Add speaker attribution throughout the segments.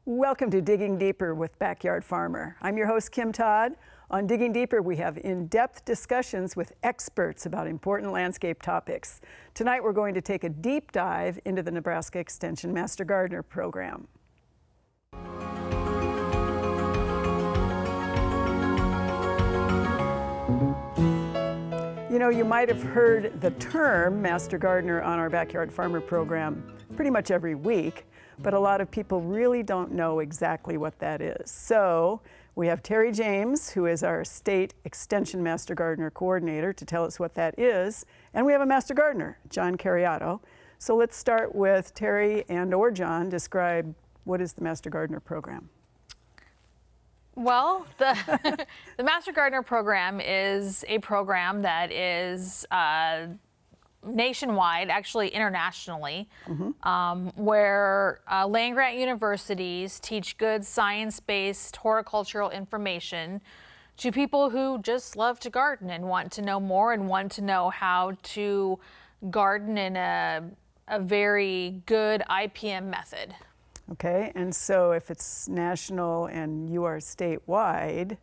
Speaker 1: Welcome to Digging Deeper with Backyard Farmer. I'm your host, Kim Todd. On Digging Deeper, we have in-depth discussions with experts about important landscape topics. Tonight, we're going to take a deep dive into the Nebraska Extension Master Gardener program. You know, you might have heard the term Master Gardener on our Backyard Farmer program pretty much every week, but a lot of people really don't know exactly what that is. So we have Terri James, who is our State Extension Master Gardener Coordinator, to tell us what that is. And we have a Master Gardener, John Cariotto. So let's start with Terri and/or John. Describe what is the Master Gardener program.
Speaker 2: Well, the Master Gardener program is a program that is nationwide, actually internationally, where land-grant universities teach good science-based horticultural information to people who just love to garden and want to know more and want to know how to garden in a very good IPM method.
Speaker 1: Okay, and so if it's national and you are statewide,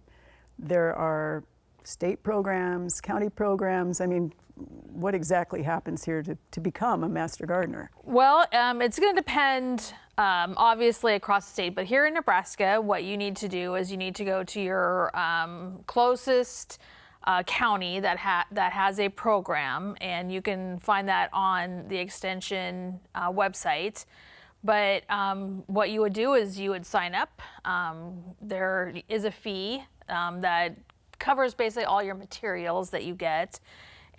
Speaker 1: there are state programs, county programs. I mean, what exactly happens here to become a Master Gardener?
Speaker 2: Well, it's going to depend, obviously, across the state. But here in Nebraska, what you need to do is you need to go to your closest county that has a program, and you can find that on the Extension website. But what you would do is you would sign up. There is a fee that covers basically all your materials that you get.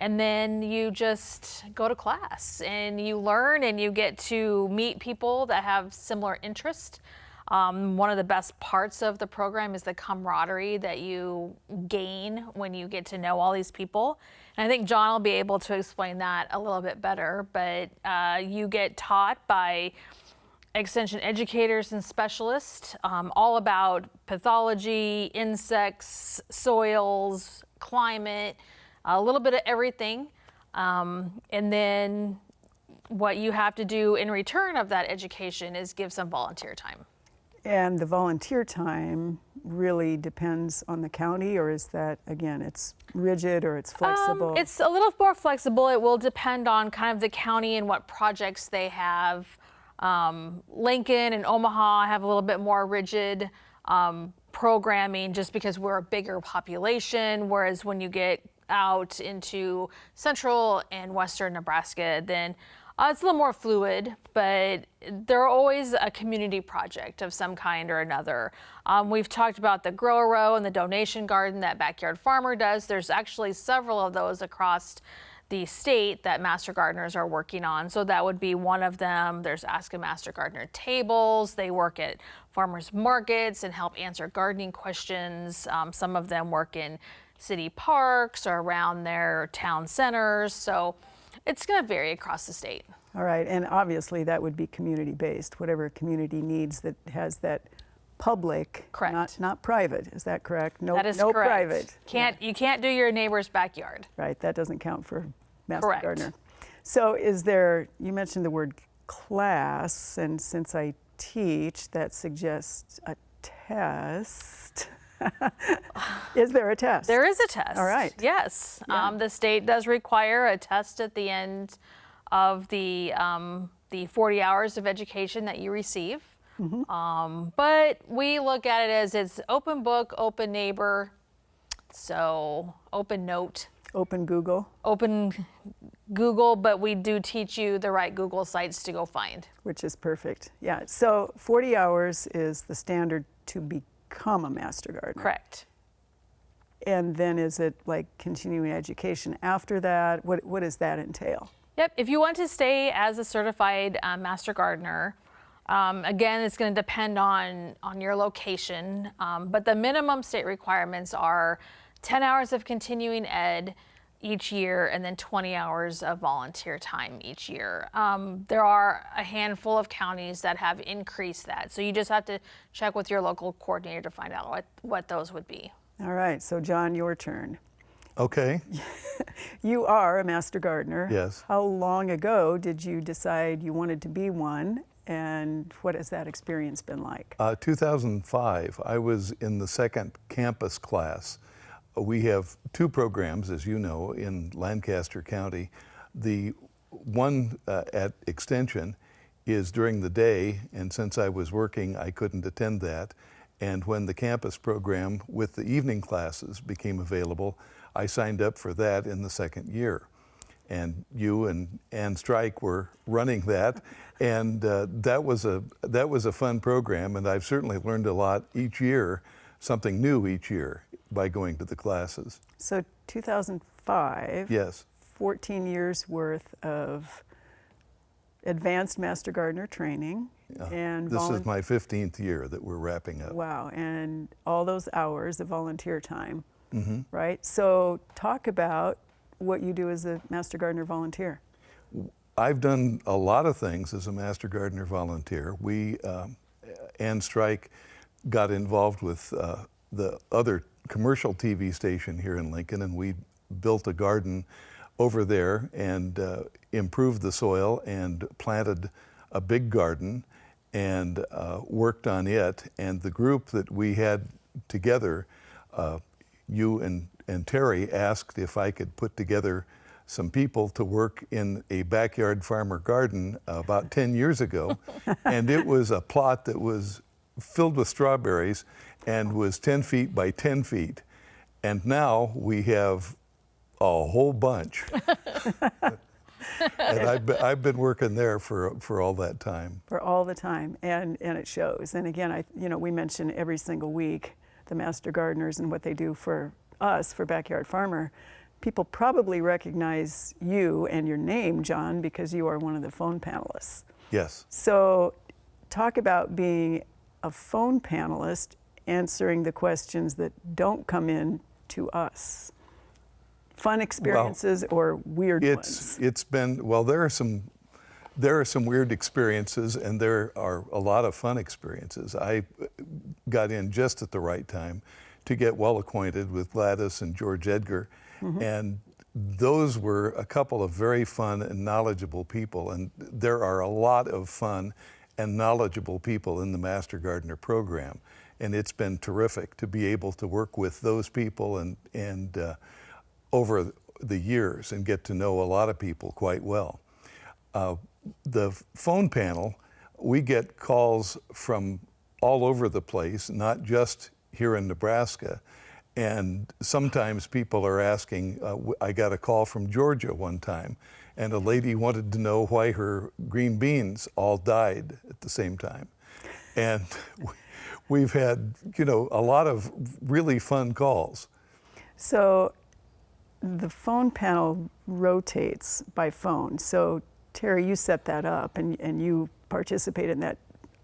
Speaker 2: And then you just go to class and you learn and you get to meet people that have similar interest. One of the best parts of the program is the camaraderie that you gain when you get to know all these people. And I think John will be able to explain that a little bit better, but you get taught by Extension educators and specialists all about pathology, insects, soils, climate, a little bit of everything. And then what you have to do in return of that education is give some volunteer time.
Speaker 1: And the volunteer time really depends on the county, or is that, again, it's rigid or it's flexible?
Speaker 2: It's a little more flexible. It will depend on kind of the county and what projects they have. Lincoln and Omaha have a little bit more rigid programming just because we're a bigger population, whereas when you get out into central and western Nebraska, then it's a little more fluid, but they're always a community project of some kind or another. We've talked about the Grow a Row and the donation garden that Backyard Farmer does. There's actually several of those across the state that Master Gardeners are working on. So that would be one of them. There's Ask a Master Gardener tables. They work at farmers markets and help answer gardening questions. Some of them work in city parks or around their town centers. So it's going to vary across the state.
Speaker 1: All right, and obviously that would be community-based, whatever a community needs that has that public,
Speaker 2: correct,
Speaker 1: not private. Is that correct? No,
Speaker 2: that is
Speaker 1: no
Speaker 2: correct.
Speaker 1: private.
Speaker 2: You can't do your neighbor's backyard.
Speaker 1: Right, that doesn't count for Master
Speaker 2: Correct.
Speaker 1: Gardener. So is there, you mentioned the word class, and since I teach, that suggests a test. Is there a test?
Speaker 2: There is a test.
Speaker 1: All right.
Speaker 2: Yes.
Speaker 1: Yeah.
Speaker 2: The state does require a test at the end of the 40 hours of education that you receive. But we look at it as it's open book, open neighbor, so open note.
Speaker 1: Open Google.
Speaker 2: Open Google, but we do teach you the right Google sites to go find.
Speaker 1: Which is perfect. Yeah, so 40 hours is the standard to become a Master Gardener.
Speaker 2: Correct.
Speaker 1: And then is it like continuing education after that? What does that entail?
Speaker 2: Yep, if you want to stay as a certified Master Gardener, again, it's going to depend on your location, but the minimum state requirements are 10 hours of continuing ed each year and then 20 hours of volunteer time each year. There are a handful of counties that have increased that, so you just have to check with your local coordinator to find out what those would be.
Speaker 1: All right, so John, your turn.
Speaker 3: Okay.
Speaker 1: You are a Master Gardener.
Speaker 3: Yes.
Speaker 1: How long ago did you decide you wanted to be one? and what has that experience been like?
Speaker 3: 2005, I was in the second campus class. We have two programs, as you know, in Lancaster County. The one at Extension is during the day, and since I was working, I couldn't attend that. And when the campus program with the evening classes became available, I signed up for that in the second year. And you and Ann Strike were running that, and that was a fun program, and I've certainly learned a lot each year, something new each year by going to the classes.
Speaker 1: So 2005,
Speaker 3: Yes.
Speaker 1: 14 years worth of advanced Master Gardener training. And
Speaker 3: this is my 15th year that we're wrapping up.
Speaker 1: Wow, and all those hours of volunteer time,
Speaker 3: Mm-hmm.
Speaker 1: right? So talk about what you do as a Master Gardener volunteer.
Speaker 3: I've done a lot of things as a Master Gardener volunteer. Ann Strike got involved with the other commercial TV station here in Lincoln, and we built a garden over there and improved the soil and planted a big garden and worked on it. And the group that we had together, you and Terri, asked if I could put together some people to work in a backyard farmer garden about 10 years ago. And it was a plot that was filled with strawberries and was 10 feet by 10 feet. And now we have a whole bunch. And I've been working there for all that time.
Speaker 1: For all the time, and it shows. And again, we mention every single week the Master Gardeners and what they do for us, for Backyard Farmer. People probably recognize you and your name, John, because you are one of the phone panelists.
Speaker 3: Yes.
Speaker 1: So talk about being a phone panelist, answering the questions that don't come in to us. Fun experiences or weird ones?
Speaker 3: It's been, well, there are some weird experiences and there are a lot of fun experiences. I got in just at the right time to get well acquainted with Gladys and George Edgar. Mm-hmm. And those were a couple of very fun and knowledgeable people. And there are a lot of fun and knowledgeable people in the Master Gardener program. And it's been terrific to be able to work with those people and over the years and get to know a lot of people quite well. The phone panel, we get calls from all over the place, not just here in Nebraska. And sometimes people are asking, I got a call from Georgia one time, and a lady wanted to know why her green beans all died at the same time. And we've had, a lot of really fun calls.
Speaker 1: So the phone panel rotates by phone. So Terri, you set that up and you participate in that.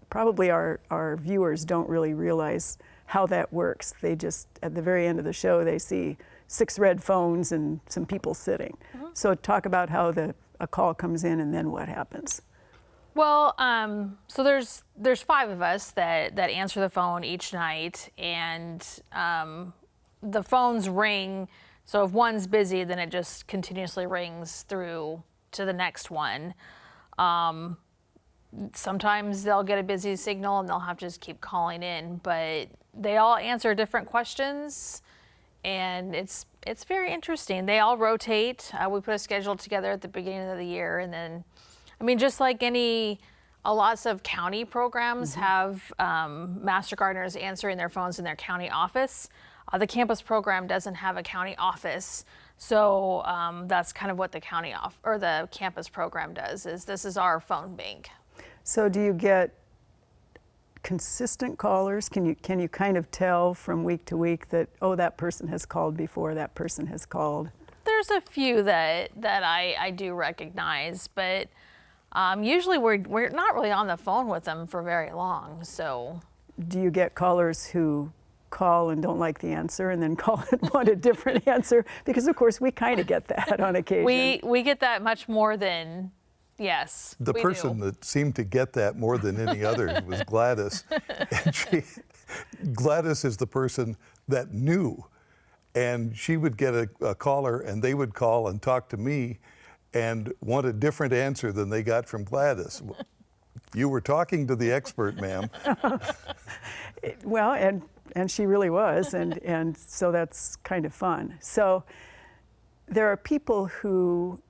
Speaker 1: Probably our viewers don't really realize how that works. They just, at the very end of the show, they see 6 red phones and some people sitting. Mm-hmm. So talk about how a call comes in and then what happens.
Speaker 2: Well, so there's 5 of us that answer the phone each night, and the phones ring. So if one's busy, then it just continuously rings through to the next one. Sometimes they'll get a busy signal and they'll have to just keep calling in, but they all answer different questions, and it's very interesting. They all rotate. We put a schedule together at the beginning of the year, and then, just like lots of county programs mm-hmm. have Master Gardeners answering their phones in their county office. The campus program doesn't have a county office, so that's kind of what the the campus program does. This is our phone bank.
Speaker 1: So do you get consistent callers? Can you kind of tell from week to week that, oh, that person has called before, that person has called?
Speaker 2: There's a few that I do recognize, but usually we're not really on the phone with them for very long. So
Speaker 1: do you get callers who call and don't like the answer and then call and want a different answer? Because of course we kind of get that on occasion.
Speaker 2: We get that much more than. Yes.
Speaker 3: The person that seemed to get that more than any other was Gladys. And Gladys is the person that knew. And she would get a caller and they would call and talk to me and want a different answer than they got from Gladys. You were talking to the expert, ma'am.
Speaker 1: Well, and she really was, and so that's kind of fun. So there are people who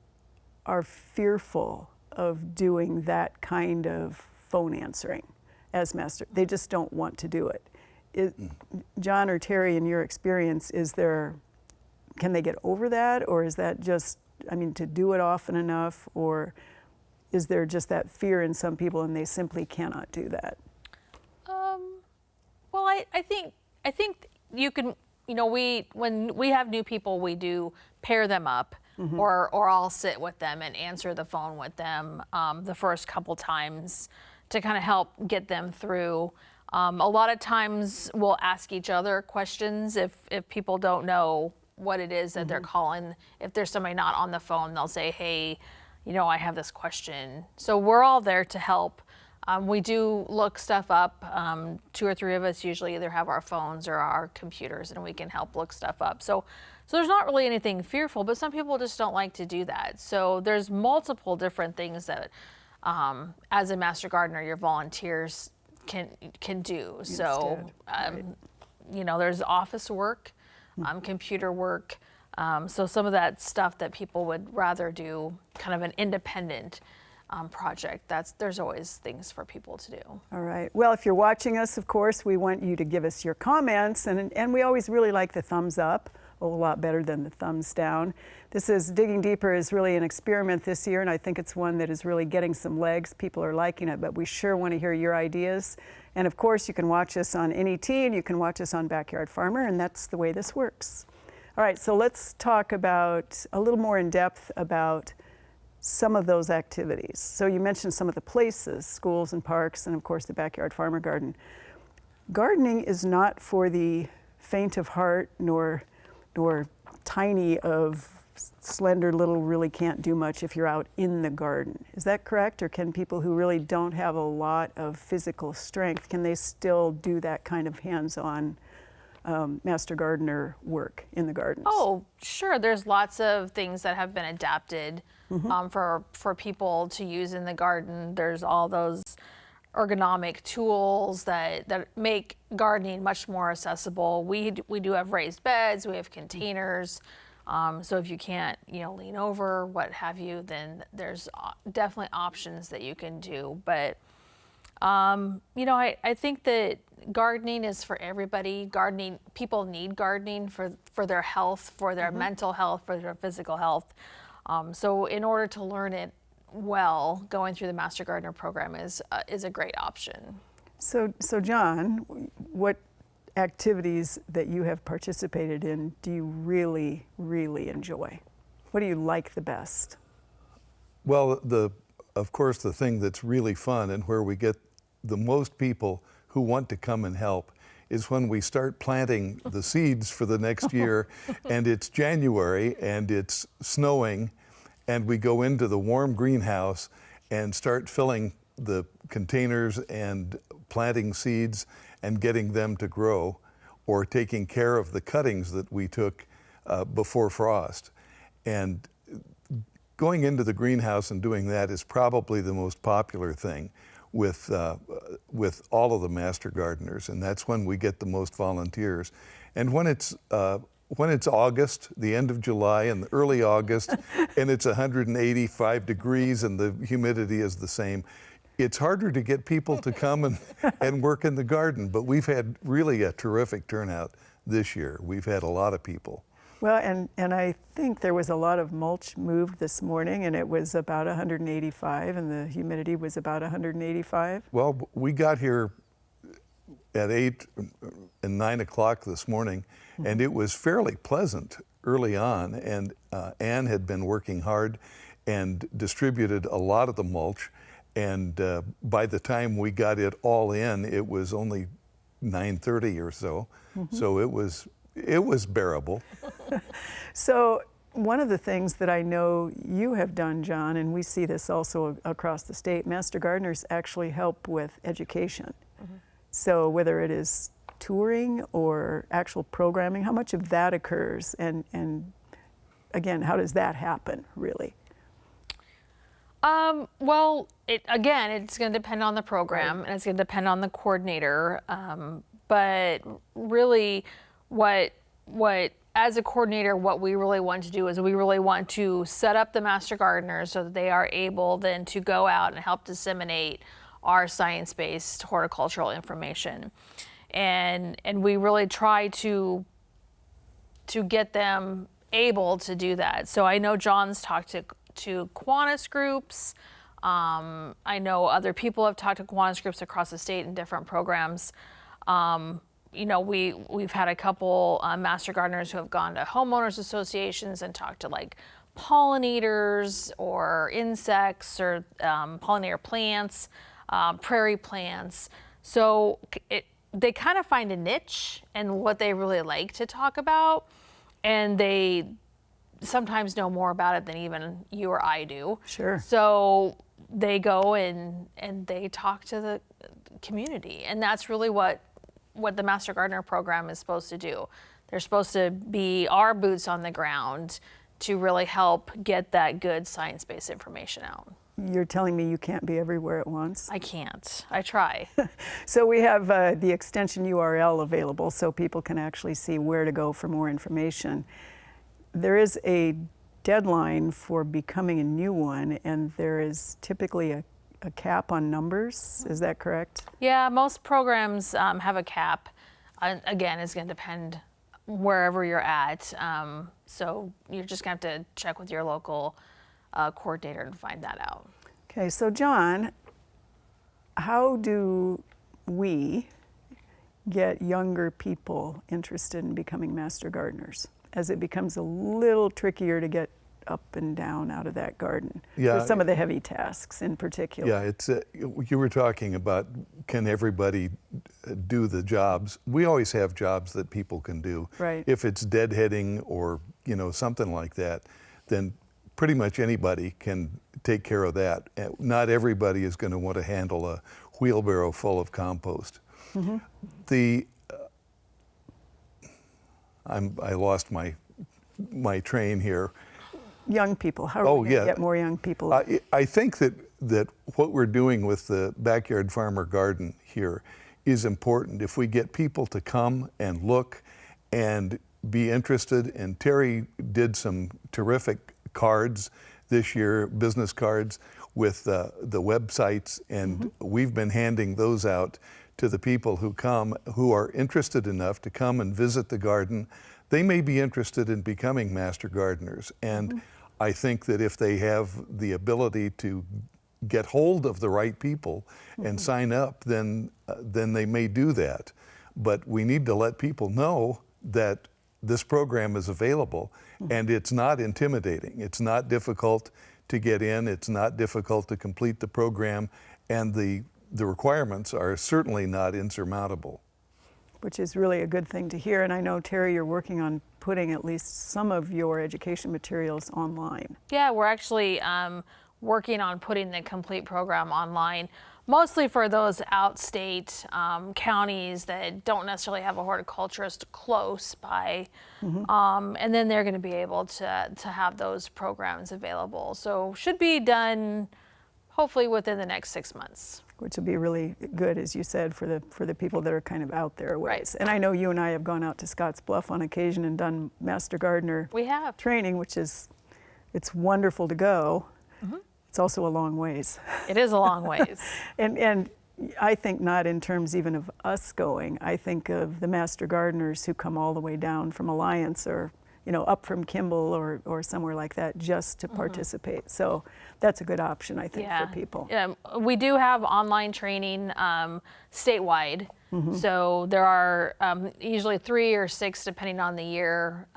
Speaker 1: are fearful of doing that kind of phone answering as master. They just don't want to do it. John or Terri, in your experience, can they get over that, or is that just, I mean, to do it often enough, or is there just that fear in some people and they simply cannot do that?
Speaker 2: Well, I think you can, when we have new people, we do pair them up, or I'll sit with them and answer the phone with them the first couple times to kind of help get them through. A lot of times we'll ask each other questions if people don't know what it is that they're calling. If there's somebody not on the phone, they'll say, hey, I have this question. So we're all there to help. We do look stuff up. 2 or 3 of us usually either have our phones or our computers, and we can help look stuff up. So there's not really anything fearful, but some people just don't like to do that. So there's multiple different things that, as a Master Gardener, your volunteers can do. So, there's office work, computer work. So some of that stuff that people would rather do, kind of an independent project, there's always things for people to do.
Speaker 1: All right. Well, if you're watching us, of course, we want you to give us your comments, and we always really like the thumbs up, a lot better than the thumbs down. This is Digging Deeper is really an experiment this year, and I think it's one that is really getting some legs. People are liking it, but we sure want to hear your ideas. And of course, you can watch us on NET, and you can watch us on Backyard Farmer, and that's the way this works. All right, so let's talk about a little more in depth about some of those activities. So you mentioned some of the places, schools and parks, and of course the Backyard Farmer Garden. Gardening is not for the faint of heart, nor tiny of slender little really can't do much if you're out in the garden. Is that correct? Or can people who really don't have a lot of physical strength, can they still do that kind of hands-on Master Gardener work in the gardens?
Speaker 2: Oh, sure. There's lots of things that have been adapted for people to use in the garden. There's all those ergonomic tools that make gardening much more accessible. We do have raised beds, we have containers. So if you can't, lean over, what have you, then there's definitely options that you can do. But I think that gardening is for everybody. People need gardening for their health, for their mental health, for their physical health. So in order to learn it well, going through the Master Gardener program is a great option.
Speaker 1: So John, what activities that you have participated in do you really, really enjoy? What do you like the best?
Speaker 3: Well, of course, the thing that's really fun and where we get the most people who want to come and help is when we start planting the seeds for the next year, and it's January and it's snowing, and we go into the warm greenhouse and start filling the containers and planting seeds and getting them to grow, or taking care of the cuttings that we took before frost. And going into the greenhouse and doing that is probably the most popular thing with all of the Master Gardeners, and that's when we get the most volunteers. And when it's August, the end of July and early August, and it's 185 degrees and the humidity is the same, it's harder to get people to come and work in the garden. But we've had really a terrific turnout this year. We've had a lot of people.
Speaker 1: Well, and I think there was a lot of mulch moved this morning, and it was about 185, and the humidity was about 185.
Speaker 3: Well, we got here at 8 and 9 o'clock this morning, and it was fairly pleasant early on, and Ann had been working hard and distributed a lot of the mulch, and by the time we got it all in, it was only 9:30 or so, so it was bearable.
Speaker 1: So one of the things that I know you have done, John, and we see this also across the state, Master Gardeners actually help with education. So whether it is touring or actual programming, how much of that occurs? And again, how does that happen, really?
Speaker 2: Well, it's going to depend on the program, and it's going to depend on the coordinator. But really, what as a coordinator, what we really want to do is we really want to set up the Master Gardeners so that they are able then to go out and help disseminate our science-based horticultural information, and we really try to get them able to do that. So I know John's talked to Kiwanis groups. I know other people have talked to Kiwanis groups across the state in different programs. We've had a couple Master Gardeners who have gone to homeowners associations and talked to like pollinators or insects or pollinator plants, prairie plants. So they kind of find a niche and what they really like to talk about, and they sometimes know more about it than even you or I do.
Speaker 1: Sure.
Speaker 2: So they go and they talk to the community, and that's really what the Master Gardener program is supposed to do. They're supposed to be our boots on the ground to really help get that good science-based information out.
Speaker 1: You're telling me you can't be everywhere at once?
Speaker 2: I can't. I try.
Speaker 1: So we have the extension URL available so people can actually see where to go for more information. There is a deadline for becoming a new one, and there is typically a cap on numbers. Is that correct?
Speaker 2: Yeah, most programs have a cap. Again, it's going to depend wherever you're at. So you're just going to have to check with your local coordinator and find that out.
Speaker 1: Okay, so John, how do we get younger people interested in becoming Master Gardeners as it becomes a little trickier to get up and down out of that garden?
Speaker 3: Yeah.
Speaker 1: For some of the heavy tasks in particular.
Speaker 3: Yeah, it's you were talking about, can everybody do the jobs? We always have jobs that people can do.
Speaker 1: Right.
Speaker 3: If it's deadheading or something like that, then pretty much anybody can take care of that. Not everybody is going to want to handle a wheelbarrow full of compost. Mm-hmm. I lost my train here.
Speaker 1: Young people, how are we going to get more young people?
Speaker 3: I think that what we're doing with the Backyard Farmer Garden here is important. If we get people to come and look and be interested, and Terri did some terrific cards this year, business cards with the websites, and we've been handing those out to the people who come, who are interested enough to come and visit the garden. They may be interested in becoming Master Gardeners, and I think that if they have the ability to get hold of the right people and sign up, then they may do that. But we need to let people know that this program is available, and it's not intimidating. It's not difficult to get in. It's not difficult to complete the program, and the requirements are certainly not insurmountable.
Speaker 1: Which is really a good thing to hear. And I know, Terri, you're working on putting at least some of your education materials online.
Speaker 2: Yeah, we're actually working on putting the complete program online, mostly for those outstate counties that don't necessarily have a horticulturist close by. And then they're going to be able to have those programs available. So should be done hopefully within the next 6 months.
Speaker 1: Which will be really good, as you said, for the people that are kind of out there ways.
Speaker 2: Right.
Speaker 1: And I know you and I have gone out to Scotts Bluff on occasion and done Master Gardener training, which is, it's wonderful to go. It's also a long ways.
Speaker 2: It is a long ways.
Speaker 1: And I think not in terms even of us going. I think of the Master Gardeners who come all the way down from Alliance or up from Kimball or somewhere like that just to participate. So that's a good option, I think, for people.
Speaker 2: Yeah, we do have online training statewide. So there are usually 3 or 6, depending on the year,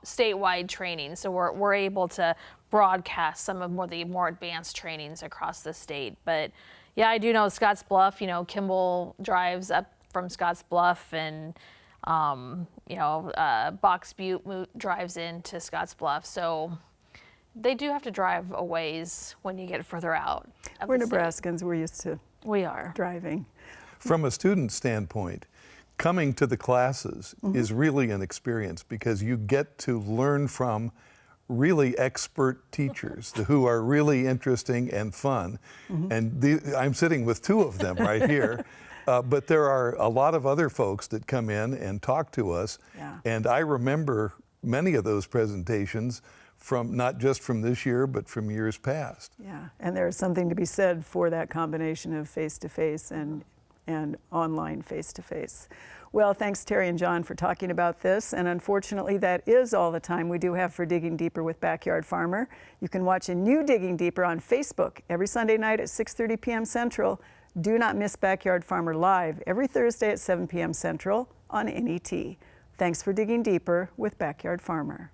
Speaker 2: statewide training. So we're able to broadcast some of the more advanced trainings across the state. But yeah, I do know Scotts Bluff. Kimball drives up from Scotts Bluff, and Box Butte drives into Scotts Bluff. So they do have to drive a ways when you get further out.
Speaker 1: We're Nebraskans. We're used to driving.
Speaker 3: From a student standpoint, coming to the classes is really an experience because you get to learn from really expert teachers who are really interesting and fun. And I'm sitting with two of them right here. But there are a lot of other folks that come in and talk to us.
Speaker 1: Yeah.
Speaker 3: And I remember many of those presentations from not just from this year, but from years past.
Speaker 1: Yeah, and there's something to be said for that combination of face-to-face and online face-to-face. Well, thanks Terri and John for talking about this, and unfortunately that is all the time we do have for Digging Deeper with Backyard Farmer. You can watch a new Digging Deeper on Facebook every Sunday night at 6:30 p.m. Central. Do not miss Backyard Farmer Live every Thursday at 7 p.m. Central on NET. Thanks for digging deeper with Backyard Farmer.